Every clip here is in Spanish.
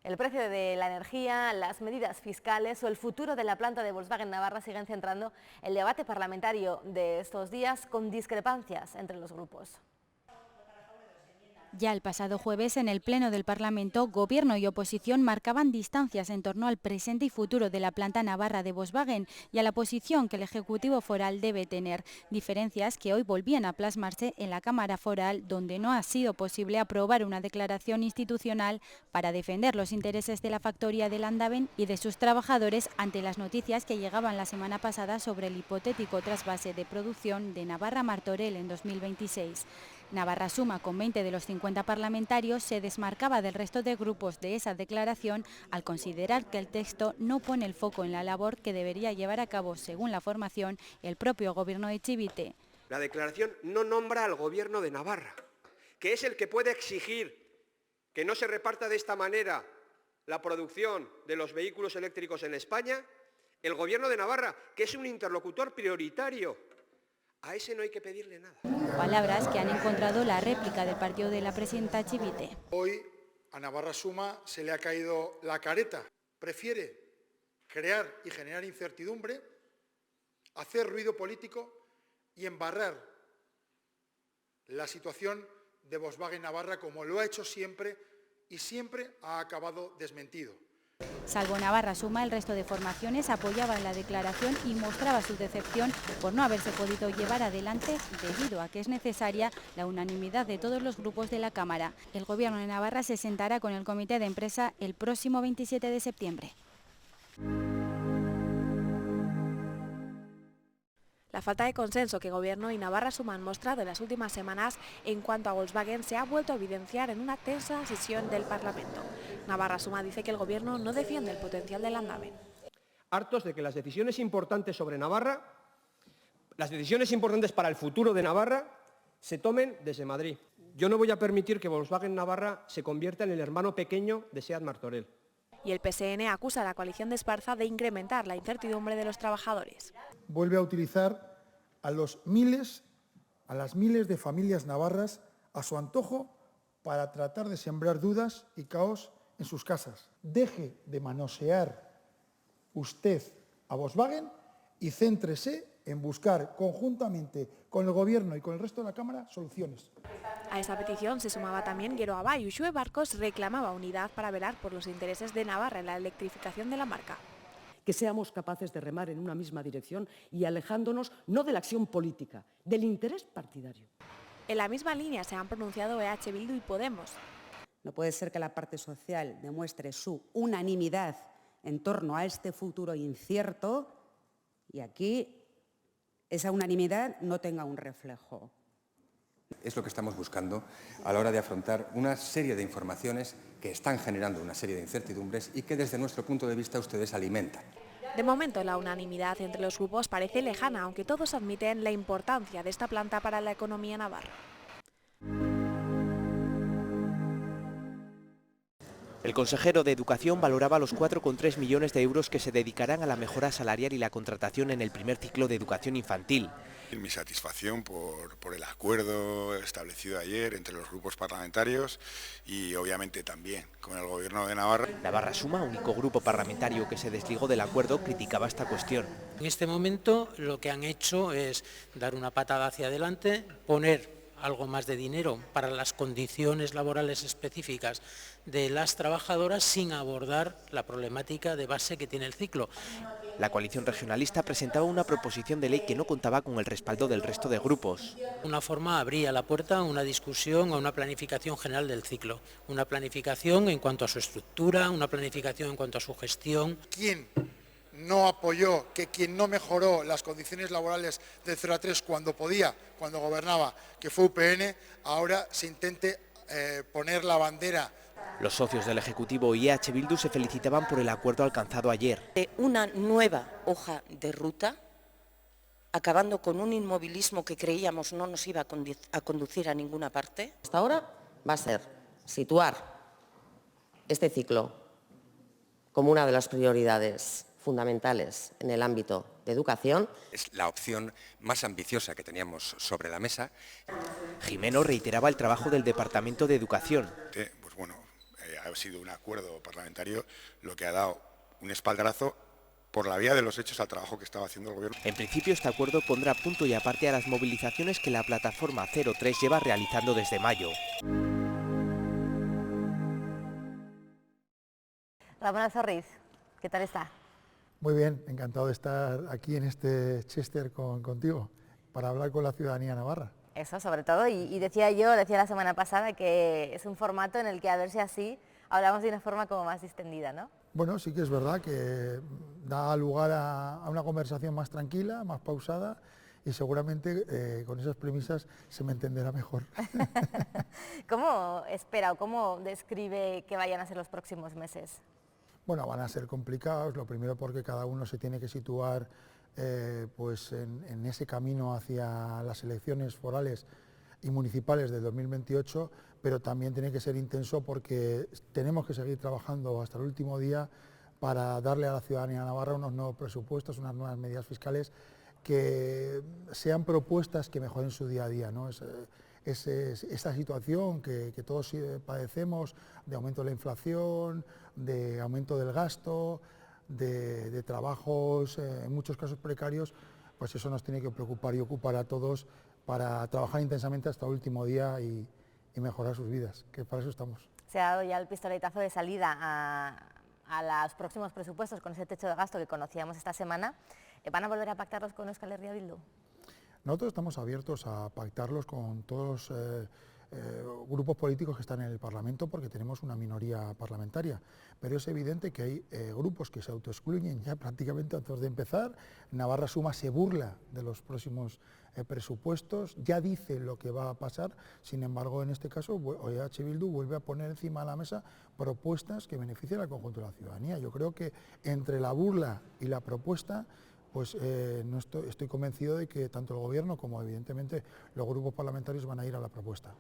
El precio de la energía, las medidas fiscales o el futuro de la planta de Volkswagen Navarra siguen centrando el debate parlamentario de estos días con discrepancias entre los grupos. Ya el pasado jueves, en el Pleno del Parlamento, Gobierno y oposición marcaban distancias en torno al presente y futuro de la planta navarra de Volkswagen y a la posición que el Ejecutivo foral debe tener. Diferencias que hoy volvían a plasmarse en la Cámara Foral, donde no ha sido posible aprobar una declaración institucional para defender los intereses de la factoría de Landaven y de sus trabajadores ante las noticias que llegaban la semana pasada sobre el hipotético trasvase de producción de Navarra a Martorell en 2026. Navarra Suma, con 20 de los 50 parlamentarios, se desmarcaba del resto de grupos de esa declaración al considerar que el texto no pone el foco en la labor que debería llevar a cabo, según la formación, el propio Gobierno de Chivite. La declaración no nombra al Gobierno de Navarra, que es el que puede exigir que no se reparta de esta manera la producción de los vehículos eléctricos en España. El Gobierno de Navarra, que es un interlocutor prioritario. A ese no hay que pedirle nada. Palabras que han encontrado la réplica del partido de la presidenta Chivite. Hoy a Navarra Suma se le ha caído la careta. Prefiere crear y generar incertidumbre, hacer ruido político y embarrar la situación de Volkswagen Navarra como lo ha hecho siempre y siempre ha acabado desmentido. Salvo Navarra Suma, el resto de formaciones apoyaban la declaración y mostraba su decepción por no haberse podido llevar adelante debido a que es necesaria la unanimidad de todos los grupos de la Cámara. El Gobierno de Navarra se sentará con el Comité de Empresa el próximo 27 de septiembre. La falta de consenso que Gobierno y Navarra Suma han mostrado en las últimas semanas en cuanto a Volkswagen se ha vuelto a evidenciar en una tensa sesión del Parlamento. Navarra Suma dice que el Gobierno no defiende el potencial de Landaven. Hartos de que las decisiones importantes sobre Navarra, las decisiones importantes para el futuro de Navarra, se tomen desde Madrid. Yo no voy a permitir que Volkswagen Navarra se convierta en el hermano pequeño de SEAT Martorell. Y el PSN acusa a la coalición de Esparza de incrementar la incertidumbre de los trabajadores. Vuelve a utilizar a las miles de familias navarras a su antojo para tratar de sembrar dudas y caos en sus casas. Deje de manosear usted a Volkswagen y céntrese en buscar conjuntamente con el Gobierno y con el resto de la Cámara soluciones. A esa petición se sumaba también Geroa y Uxue Barcos reclamaba unidad para velar por los intereses de Navarra en la electrificación de la marca. Que seamos capaces de remar en una misma dirección y alejándonos no de la acción política, del interés partidario. En la misma línea se han pronunciado EH Bildu y Podemos. No puede ser que la parte social demuestre su unanimidad en torno a este futuro incierto y aquí esa unanimidad no tenga un reflejo. Es lo que estamos buscando a la hora de afrontar una serie de informaciones que están generando una serie de incertidumbres y que desde nuestro punto de vista ustedes alimentan. De momento la unanimidad entre los grupos parece lejana, aunque todos admiten la importancia de esta planta para la economía navarra. El consejero de Educación valoraba los 4,3 millones de euros que se dedicarán a la mejora salarial y la contratación en el primer ciclo de educación infantil. Mi satisfacción por el acuerdo establecido ayer entre los grupos parlamentarios y obviamente también con el Gobierno de Navarra. Navarra Suma, único grupo parlamentario que se desligó del acuerdo, criticaba esta cuestión. En este momento lo que han hecho es dar una patada hacia adelante, poner algo más de dinero para las condiciones laborales específicas de las trabajadoras sin abordar la problemática de base que tiene el ciclo. La coalición regionalista presentaba una proposición de ley que no contaba con el respaldo del resto de grupos. Una forma abría la puerta a una discusión, a una planificación general del ciclo. Una planificación en cuanto a su estructura, una planificación en cuanto a su gestión. ¿Quién no apoyó, quien no mejoró las condiciones laborales del 0 a 3 cuando podía, cuando gobernaba, que fue UPN, ahora se intente poner la bandera? Los socios del Ejecutivo y EH Bildu se felicitaban por el acuerdo alcanzado ayer. Una nueva hoja de ruta, acabando con un inmovilismo que creíamos no nos iba a conducir a ninguna parte. Hasta ahora va a ser situar este ciclo como una de las prioridades fundamentales en el ámbito de educación. Es la opción más ambiciosa que teníamos sobre la mesa. Jimeno reiteraba el trabajo del Departamento de Educación. Pues bueno, ha sido un acuerdo parlamentario lo que ha dado un espaldarazo por la vía de los hechos al trabajo que estaba haciendo el Gobierno. En principio, este acuerdo pondrá punto y aparte a las movilizaciones que la plataforma 03 lleva realizando desde mayo. Ramón Alzorriz, ¿qué tal está? Muy bien, encantado de estar aquí en este Chester contigo para hablar con la ciudadanía navarra. Eso, sobre todo, y decía la semana pasada que es un formato en el que, a ver si así, hablamos de una forma como más distendida, ¿no? Bueno, sí que es verdad que da lugar a una conversación más tranquila, más pausada, y seguramente con esas premisas se me entenderá mejor. ¿Cómo espera o cómo describe que vayan a ser los próximos meses? Bueno, van a ser complicados, lo primero porque cada uno se tiene que situar pues en ese camino hacia las elecciones forales y municipales del 2028, pero también tiene que ser intenso porque tenemos que seguir trabajando hasta el último día para darle a la ciudadanía navarra unos nuevos presupuestos, unas nuevas medidas fiscales que sean propuestas que mejoren su día a día, ¿no? Esta situación que todos padecemos de aumento de la inflación, de aumento del gasto, de trabajos en muchos casos precarios, pues eso nos tiene que preocupar y ocupar a todos para trabajar intensamente hasta el último día y mejorar sus vidas, que para eso estamos. Se ha dado ya el pistoletazo de salida a los próximos presupuestos con ese techo de gasto que conocíamos esta semana. ¿Van a volver a pactarlos con Euskal Herria Bildu? Nosotros estamos abiertos a pactarlos con todos los grupos políticos que están en el Parlamento porque tenemos una minoría parlamentaria, pero es evidente que hay grupos que se autoexcluyen ya prácticamente antes de empezar. Navarra Suma se burla de los próximos presupuestos, ya dice lo que va a pasar, sin embargo en este caso EH Bildu vuelve a poner encima de la mesa propuestas que benefician al conjunto de la ciudadanía. Yo creo que entre la burla y la propuesta pues no estoy convencido de que tanto el Gobierno como evidentemente los grupos parlamentarios van a ir a la propuesta.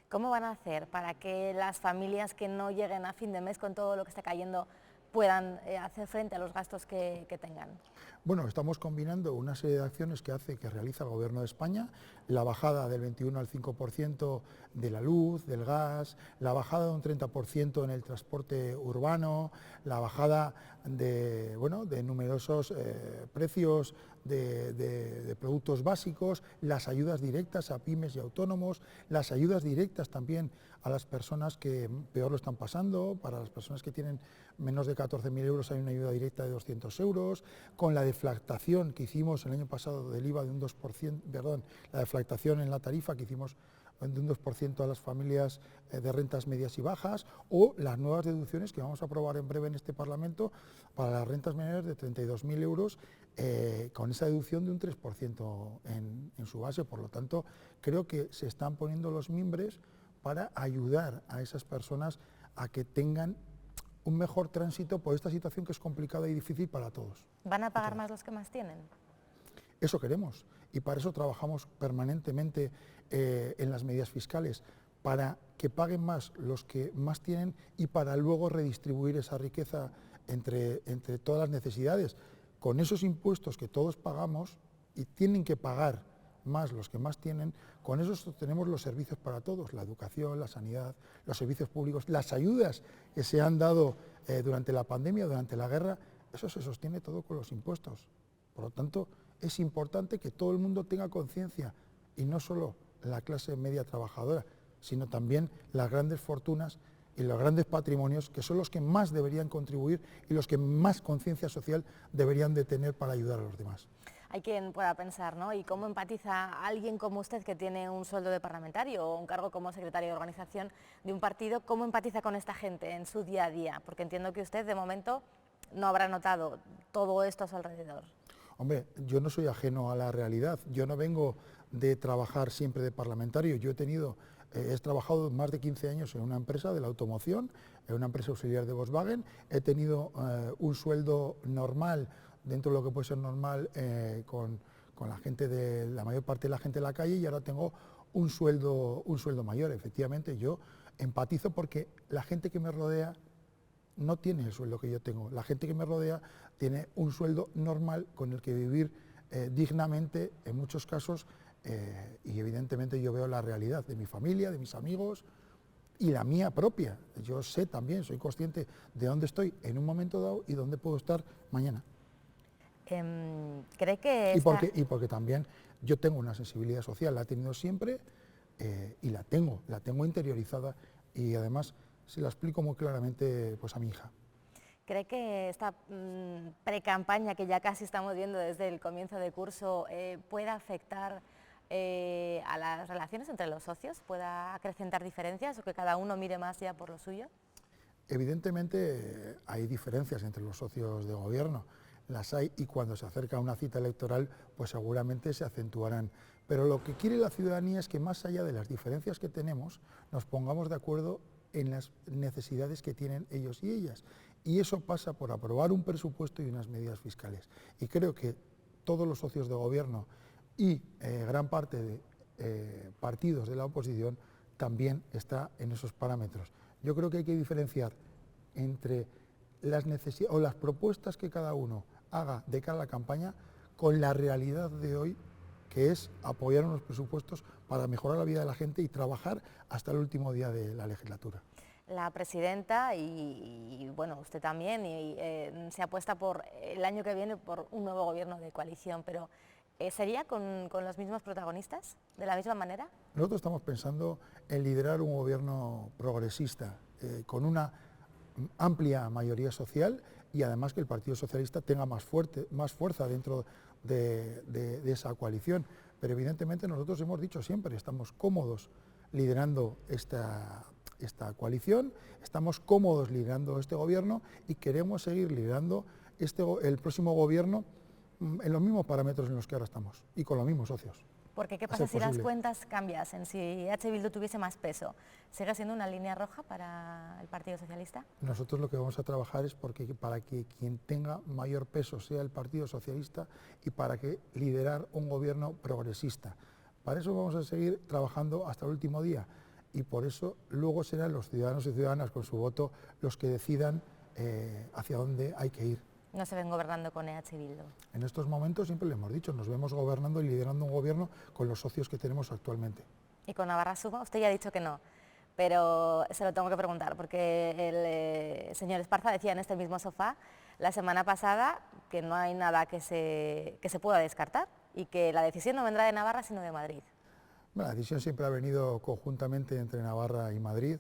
¿Cómo van a hacer para que las familias que no lleguen a fin de mes con todo lo que está cayendo puedan hacer frente a los gastos que tengan? Bueno, estamos combinando una serie de acciones que realiza el Gobierno de España, la bajada del 21 al 5% de la luz, del gas, la bajada de un 30% en el transporte urbano, la bajada de numerosos precios de productos básicos, las ayudas directas a pymes y autónomos, las ayudas directas también a las personas que peor lo están pasando. Para las personas que tienen menos de 14.000 euros hay una ayuda directa de 200 euros, con la deflactación que hicimos el año pasado del IVA de un 2%, perdón, la deflactación en la tarifa que hicimos de un 2% a las familias de rentas medias y bajas, o las nuevas deducciones que vamos a aprobar en breve en este Parlamento para las rentas menores de 32.000 euros, con esa deducción de un 3% en su base. Por lo tanto, creo que se están poniendo los mimbres para ayudar a esas personas a que tengan un mejor tránsito por esta situación que es complicada y difícil para todos. ¿Van a pagar más los que más tienen? Eso queremos y para eso trabajamos permanentemente en las medidas fiscales, para que paguen más los que más tienen y para luego redistribuir esa riqueza entre todas las necesidades. Con esos impuestos que todos pagamos y tienen que pagar más los que más tienen, con eso tenemos los servicios para todos, la educación, la sanidad, los servicios públicos, las ayudas que se han dado durante la pandemia, durante la guerra, eso se sostiene todo con los impuestos. Por lo tanto, es importante que todo el mundo tenga conciencia, y no solo la clase media trabajadora, sino también las grandes fortunas y los grandes patrimonios, que son los que más deberían contribuir y los que más conciencia social deberían de tener para ayudar a los demás. Hay quien pueda pensar, ¿no? ¿Y cómo empatiza alguien como usted, que tiene un sueldo de parlamentario o un cargo como secretario de organización de un partido, cómo empatiza con esta gente en su día a día? Porque entiendo que usted de momento no habrá notado todo esto a su alrededor. Hombre, yo no soy ajeno a la realidad, yo no vengo de trabajar siempre de parlamentario, yo he trabajado más de 15 años en una empresa de la automoción, en una empresa auxiliar de Volkswagen, he tenido un sueldo normal, dentro de lo que puede ser normal con la gente la mayor parte de la gente de la calle, y ahora tengo un sueldo mayor. Efectivamente, yo empatizo porque la gente que me rodea no tiene el sueldo que yo tengo. La gente que me rodea tiene un sueldo normal con el que vivir dignamente en muchos casos, y evidentemente yo veo la realidad de mi familia, de mis amigos, y la mía propia. Yo sé también, soy consciente de dónde estoy en un momento dado y dónde puedo estar mañana. ¿Cree que Y porque también yo tengo una sensibilidad social, la he tenido siempre y la tengo interiorizada, y además se la explico muy claramente pues, a mi hija. ¿Cree que esta pre-campaña que ya casi estamos viendo desde el comienzo de curso pueda afectar a las relaciones entre los socios, pueda acrecentar diferencias o que cada uno mire más ya por lo suyo? Evidentemente hay diferencias entre los socios de gobierno, las hay, y cuando se acerca una cita electoral pues seguramente se acentuarán. Pero lo que quiere la ciudadanía es que más allá de las diferencias que tenemos nos pongamos de acuerdo en las necesidades que tienen ellos y ellas. Y eso pasa por aprobar un presupuesto y unas medidas fiscales. Y creo que todos los socios de gobierno y gran parte de partidos de la oposición también está en esos parámetros. Yo creo que hay que diferenciar entre las necesidades o las propuestas que cada uno haga de cara a la campaña con la realidad de hoy, que es apoyar unos presupuestos para mejorar la vida de la gente y trabajar hasta el último día de la legislatura. La presidenta y bueno, usted también se apuesta por el año que viene por un nuevo gobierno de coalición, pero ¿sería con los mismos protagonistas, de la misma manera? Nosotros estamos pensando en liderar un gobierno progresista, con una amplia mayoría social, y además que el Partido Socialista tenga más fuerza dentro de esa coalición. Pero evidentemente nosotros hemos dicho siempre, estamos cómodos liderando esta coalición, estamos cómodos liderando este gobierno y queremos seguir liderando el próximo gobierno en los mismos parámetros en los que ahora estamos y con los mismos socios. Porque ¿qué pasa si las cuentas cambiasen? Si H. Bildu tuviese más peso, ¿sigue siendo una línea roja para el Partido Socialista? Nosotros lo que vamos a trabajar es para que quien tenga mayor peso sea el Partido Socialista y para que liderar un gobierno progresista. Para eso vamos a seguir trabajando hasta el último día, y por eso luego serán los ciudadanos y ciudadanas con su voto los que decidan hacia dónde hay que ir. No se ven gobernando con EH Bildu. En estos momentos siempre le hemos dicho, nos vemos gobernando y liderando un gobierno con los socios que tenemos actualmente. ¿Y con Navarra Suma? Usted ya ha dicho que no, pero se lo tengo que preguntar, porque el señor Esparza decía en este mismo sofá la semana pasada que no hay nada que se pueda descartar y que la decisión no vendrá de Navarra sino de Madrid. Bueno, la decisión siempre ha venido conjuntamente entre Navarra y Madrid.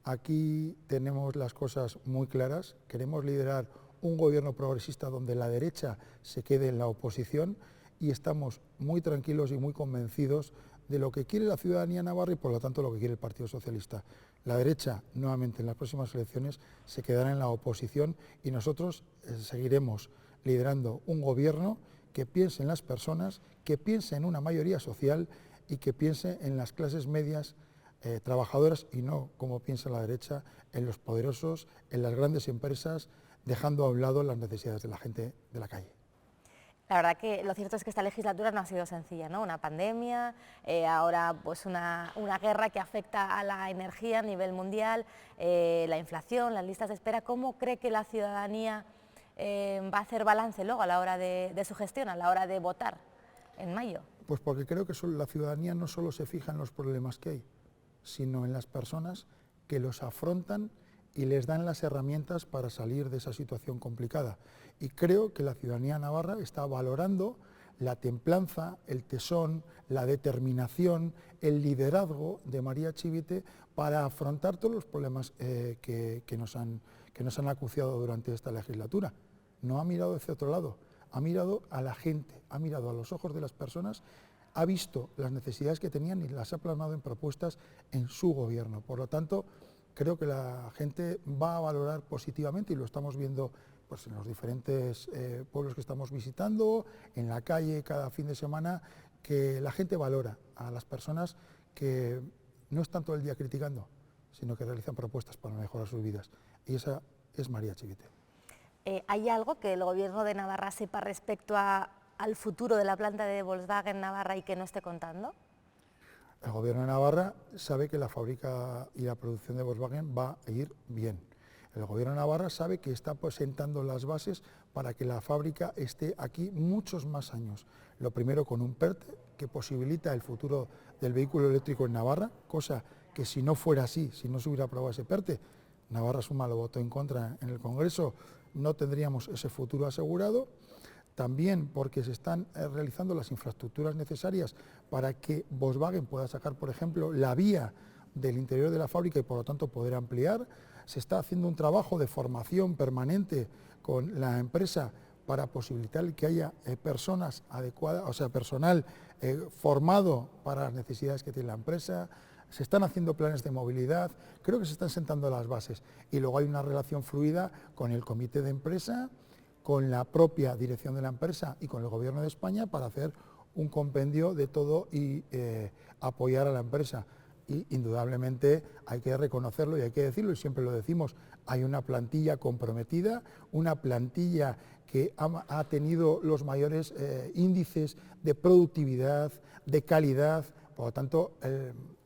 Aquí tenemos las cosas muy claras, queremos liderar un gobierno progresista donde la derecha se quede en la oposición, y estamos muy tranquilos y muy convencidos de lo que quiere la ciudadanía navarra y por lo tanto lo que quiere el Partido Socialista. La derecha nuevamente en las próximas elecciones se quedará en la oposición y nosotros seguiremos liderando un gobierno que piense en las personas, que piense en una mayoría social y que piense en las clases medias trabajadoras y no, como piensa la derecha, en los poderosos, en las grandes empresas, dejando a un lado las necesidades de la gente de la calle. La verdad que lo cierto es que esta legislatura no ha sido sencilla, ¿no? Una pandemia, ahora pues una guerra que afecta a la energía a nivel mundial, la inflación, las listas de espera. ¿Cómo cree que la ciudadanía va a hacer balance luego a la hora de su gestión, a la hora de votar en mayo? Pues porque creo que la ciudadanía no solo se fija en los problemas que hay, sino en las personas que los afrontan y les dan las herramientas para salir de esa situación complicada. Y creo que la ciudadanía navarra está valorando la templanza, el tesón, la determinación, el liderazgo de María Chivite para afrontar todos los problemas que nos han acuciado durante esta legislatura. No ha mirado hacia otro lado, ha mirado a la gente, ha mirado a los ojos de las personas, ha visto las necesidades que tenían y las ha plasmado en propuestas en su gobierno. Por lo tanto, creo que la gente va a valorar positivamente, y lo estamos viendo pues, en los diferentes pueblos que estamos visitando, en la calle cada fin de semana, que la gente valora a las personas que no están todo el día criticando, sino que realizan propuestas para mejorar sus vidas. Y esa es María Chivite. ¿Hay algo que el gobierno de Navarra sepa respecto al futuro de la planta de Volkswagen Navarra y que no esté contando? El gobierno de Navarra sabe que la fábrica y la producción de Volkswagen va a ir bien. El gobierno de Navarra sabe que está sentando las bases para que la fábrica esté aquí muchos más años. Lo primero con un PERTE que posibilita el futuro del vehículo eléctrico en Navarra, cosa que si no fuera así, si no se hubiera aprobado ese PERTE, Navarra Suma lo votó en contra en el Congreso, no tendríamos ese futuro asegurado. También porque se están realizando las infraestructuras necesarias para que Volkswagen pueda sacar, por ejemplo, la vía del interior de la fábrica y por lo tanto poder ampliar. Se está haciendo un trabajo de formación permanente con la empresa para posibilitar que haya personas adecuadas, o sea, personal formado para las necesidades que tiene la empresa. Se están haciendo planes de movilidad, creo que se están sentando las bases. Y luego hay una relación fluida con el comité de empresa, con la propia dirección de la empresa y con el Gobierno de España para hacer un compendio de todo y apoyar a la empresa. Y indudablemente hay que reconocerlo y hay que decirlo, y siempre lo decimos, hay una plantilla comprometida, una plantilla que ha tenido los mayores índices de productividad, de calidad, por lo tanto,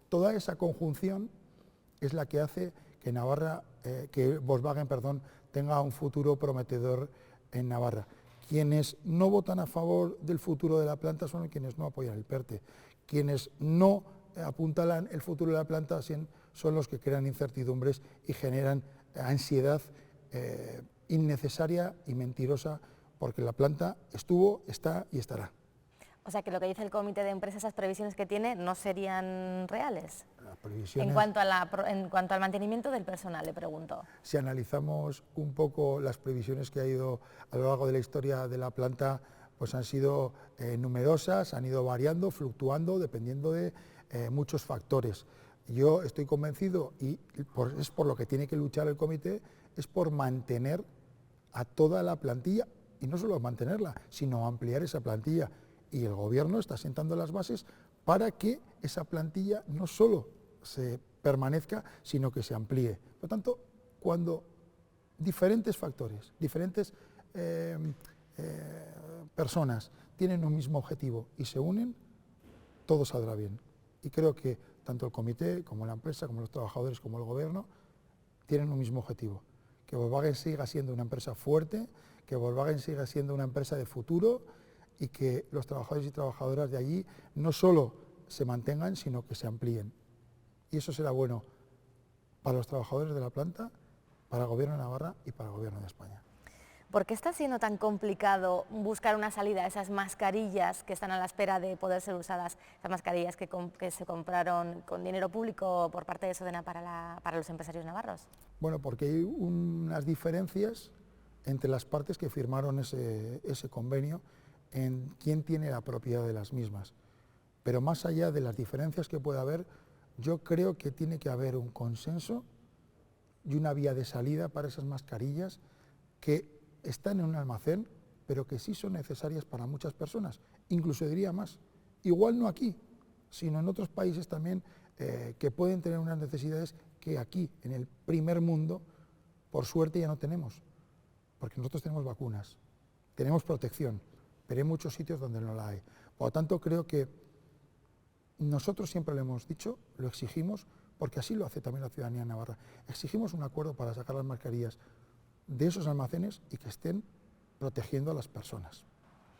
toda esa conjunción es la que hace que Volkswagen, tenga un futuro prometedor en Navarra. Quienes no votan a favor del futuro de la planta son quienes no apoyan el PERTE. Quienes no apuntalan el futuro de la planta son los que crean incertidumbres y generan ansiedad innecesaria y mentirosa, porque la planta estuvo, está y estará. O sea, que lo que dice el comité de empresa, esas previsiones que tiene, no serían reales. Las previsiones, en cuanto al mantenimiento del personal, le pregunto. Si analizamos un poco las previsiones que ha ido a lo largo de la historia de la planta, pues han sido numerosas, han ido variando, fluctuando, dependiendo de muchos factores. Yo estoy convencido, y es por lo que tiene que luchar el comité, es por mantener a toda la plantilla, y no solo mantenerla, sino ampliar esa plantilla. Y el Gobierno está sentando las bases para que esa plantilla no solo se permanezca, sino que se amplíe. Por lo tanto, cuando diferentes factores, diferentes personas tienen un mismo objetivo y se unen, todo saldrá bien. Y creo que tanto el comité, como la empresa, como los trabajadores, como el Gobierno, tienen un mismo objetivo. Que Volkswagen siga siendo una empresa fuerte, que Volkswagen siga siendo una empresa de futuro, y que los trabajadores y trabajadoras de allí no solo se mantengan, sino que se amplíen. Y eso será bueno para los trabajadores de la planta, para el Gobierno de Navarra y para el Gobierno de España. ¿Por qué está siendo tan complicado buscar una salida a esas mascarillas que están a la espera de poder ser usadas, esas mascarillas que se compraron con dinero público por parte de Sodena para los empresarios navarros? Bueno, porque hay unas diferencias entre las partes que firmaron ese convenio en quién tiene la propiedad de las mismas. Pero más allá de las diferencias que pueda haber, yo creo que tiene que haber un consenso y una vía de salida para esas mascarillas que están en un almacén, pero que sí son necesarias para muchas personas. Incluso diría más, igual no aquí, sino en otros países también que pueden tener unas necesidades que aquí, en el primer mundo, por suerte ya no tenemos. Porque nosotros tenemos vacunas, tenemos protección, pero hay muchos sitios donde no la hay. Por lo tanto, creo que nosotros siempre lo hemos dicho, lo exigimos, porque así lo hace también la ciudadanía navarra. Exigimos un acuerdo para sacar las mascarillas de esos almacenes y que estén protegiendo a las personas,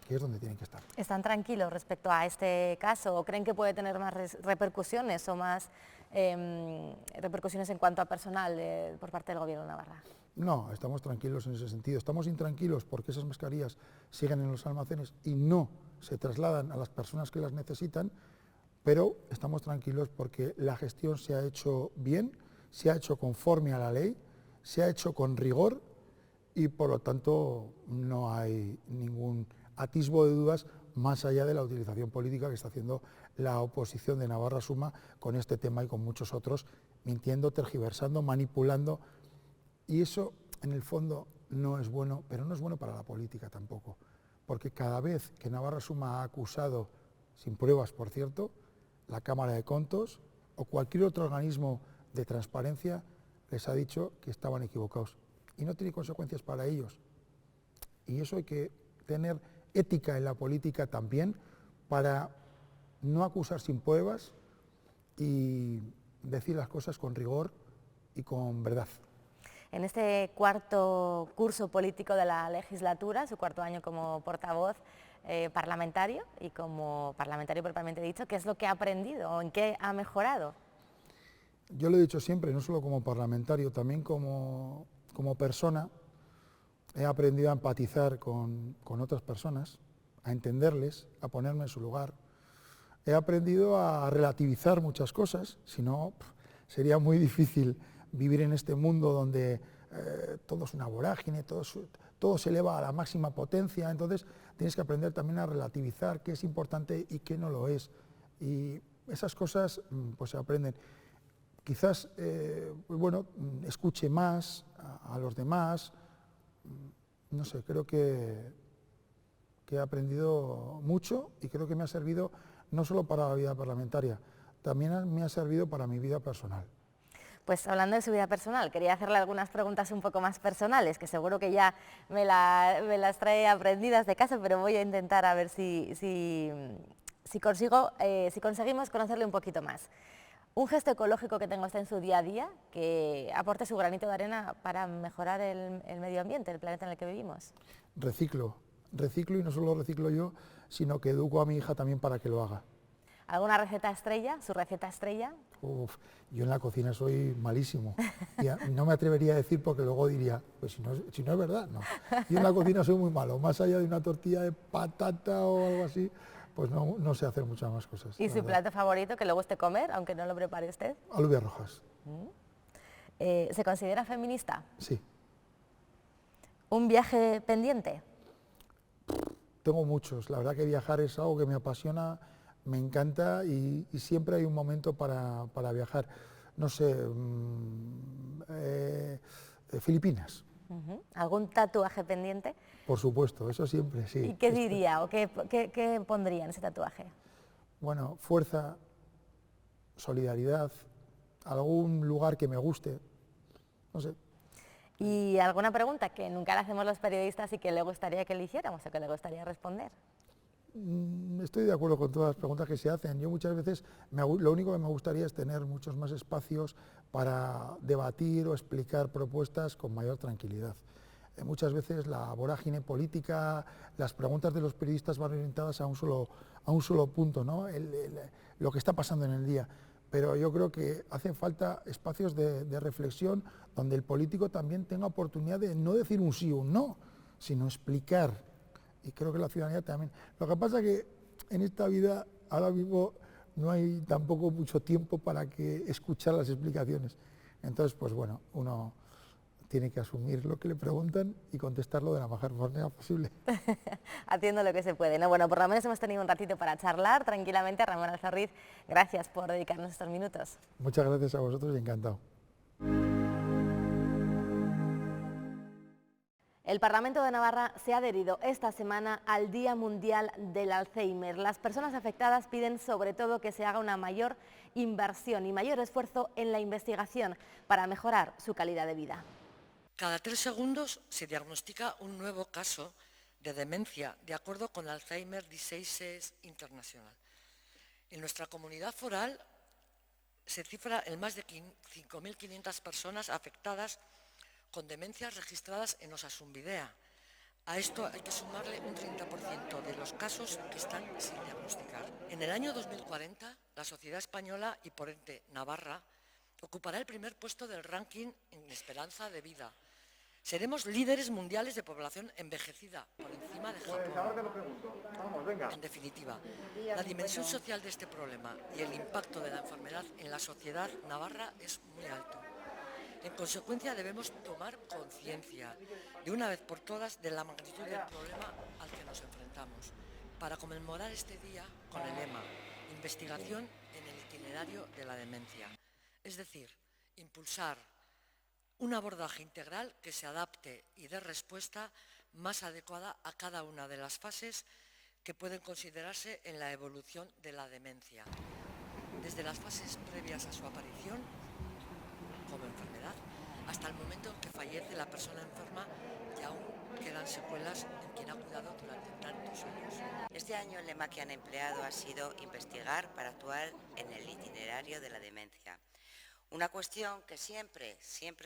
que es donde tienen que estar. ¿Están tranquilos respecto a este caso o creen que puede tener más repercusiones o más repercusiones en cuanto a personal por parte del Gobierno de Navarra? No, estamos tranquilos en ese sentido. Estamos intranquilos porque esas mascarillas siguen en los almacenes y no se trasladan a las personas que las necesitan, pero estamos tranquilos porque la gestión se ha hecho bien, se ha hecho conforme a la ley, se ha hecho con rigor y por lo tanto no hay ningún atisbo de dudas más allá de la utilización política que está haciendo la oposición de Navarra Suma con este tema y con muchos otros, mintiendo, tergiversando, manipulando. Y eso, en el fondo, no es bueno, pero no es bueno para la política tampoco, porque cada vez que Navarra Suma ha acusado, sin pruebas por cierto, la Cámara de Contos o cualquier otro organismo de transparencia, les ha dicho que estaban equivocados. Y no tiene consecuencias para ellos. Y eso hay que tener ética en la política también para no acusar sin pruebas y decir las cosas con rigor y con verdad. En este cuarto curso político de la legislatura, su cuarto año como portavoz parlamentario y como parlamentario propiamente dicho, ¿qué es lo que ha aprendido o en qué ha mejorado? yo lo he dicho siempre, no solo como parlamentario, también como persona, he aprendido a empatizar con otras personas, a entenderles, a ponerme en su lugar. He aprendido a relativizar muchas cosas, si no sería muy difícil vivir en este mundo donde todo es una vorágine, todo se eleva a la máxima potencia. Entonces tienes que aprender también a relativizar qué es importante y qué no lo es. Y esas cosas pues se aprenden. Quizás escuche más a los demás, no sé, creo que he aprendido mucho y creo que me ha servido no solo para la vida parlamentaria, también me ha servido para mi vida personal. Pues hablando de su vida personal, quería hacerle algunas preguntas un poco más personales, que seguro que ya me las trae aprendidas de casa, pero voy a intentar a ver si conseguimos conocerle un poquito más. Un gesto ecológico que tenga usted en su día a día, que aporte su granito de arena para mejorar el medio ambiente, el planeta en el que vivimos. Reciclo y no solo reciclo yo, sino que educo a mi hija también para que lo haga. ¿Alguna receta estrella, su receta estrella? Yo en la cocina soy malísimo. No me atrevería a decir porque luego diría, pues si no es verdad, no. Yo en la cocina soy muy malo, más allá de una tortilla de patata o algo así, pues no sé hacer muchas más cosas. ¿Y su plato favorito que le guste comer, aunque no lo prepare usted? Alubias rojas. ¿Se considera feminista? Sí. ¿Un viaje pendiente? Tengo muchos. La verdad que viajar es algo que me apasiona, me encanta y siempre hay un momento para viajar. No sé, Filipinas. ¿Algún tatuaje pendiente? Por supuesto, eso siempre, sí. ¿Y qué diría o qué pondría en ese tatuaje? Bueno, fuerza, solidaridad, algún lugar que me guste, no sé. ¿Y alguna pregunta que nunca le hacemos los periodistas y que le gustaría que le hiciéramos o que le gustaría responder? Estoy de acuerdo con todas las preguntas que se hacen. Yo muchas veces, lo único que me gustaría es tener muchos más espacios para debatir o explicar propuestas con mayor tranquilidad. Muchas veces la vorágine política, las preguntas de los periodistas van orientadas a un solo punto, ¿no? Lo que está pasando en el día. Pero yo creo que hacen falta espacios de reflexión donde el político también tenga oportunidad de no decir un sí o un no, sino explicar. Y creo que la ciudadanía también. Lo que pasa es que en esta vida ahora mismo no hay tampoco mucho tiempo para escuchar las explicaciones. Entonces, pues bueno, uno tiene que asumir lo que le preguntan y contestarlo de la mejor manera posible. Haciendo lo que se puede, ¿no? Bueno, por lo menos hemos tenido un ratito para charlar tranquilamente. Ramón Alzorriz, gracias por dedicarnos estos minutos. Muchas gracias a vosotros y encantado. El Parlamento de Navarra se ha adherido esta semana al Día Mundial del Alzheimer. Las personas afectadas piden sobre todo que se haga una mayor inversión y mayor esfuerzo en la investigación para mejorar su calidad de vida. Cada 3 segundos se diagnostica un nuevo caso de demencia, de acuerdo con Alzheimer Diseases International. En nuestra comunidad foral se cifra en más de 5.500 personas afectadas con demencias registradas en Osasun Bidea. A esto hay que sumarle un 30% de los casos que están sin diagnosticar. En el año 2040, la sociedad española y por ende Navarra ocupará el primer puesto del ranking en esperanza de vida. Seremos líderes mundiales de población envejecida, por encima de Japón. En definitiva, la dimensión social de este problema y el impacto de la enfermedad en la sociedad navarra es muy alto. En consecuencia, debemos tomar conciencia, de una vez por todas, de la magnitud del problema al que nos enfrentamos, para conmemorar este día con el lema Investigación en el itinerario de la demencia. Es decir, impulsar un abordaje integral que se adapte y dé respuesta más adecuada a cada una de las fases que pueden considerarse en la evolución de la demencia, desde las fases previas a su aparición como enfermedad hasta el momento en que fallece la persona enferma y aún quedan secuelas en quien ha cuidado durante tantos años. Este año el lema que han empleado ha sido investigar para actuar en el itinerario de la demencia. Una cuestión que siempre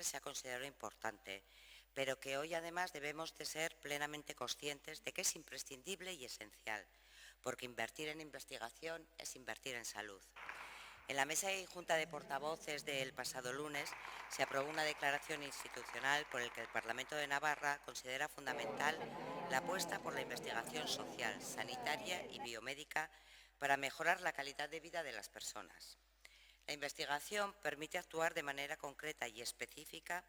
se ha considerado importante, pero que hoy además debemos de ser plenamente conscientes de que es imprescindible y esencial, porque invertir en investigación es invertir en salud. En la mesa y junta de portavoces del pasado lunes se aprobó una declaración institucional por el que el Parlamento de Navarra considera fundamental la apuesta por la investigación social, sanitaria y biomédica para mejorar la calidad de vida de las personas. La investigación permite actuar de manera concreta y específica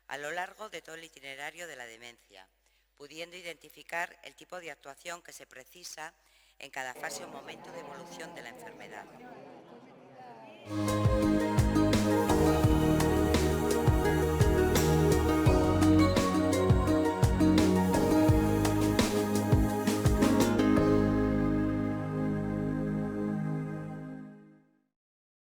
a lo largo de todo el itinerario de la demencia, pudiendo identificar el tipo de actuación que se precisa en cada fase o momento de evolución de la enfermedad.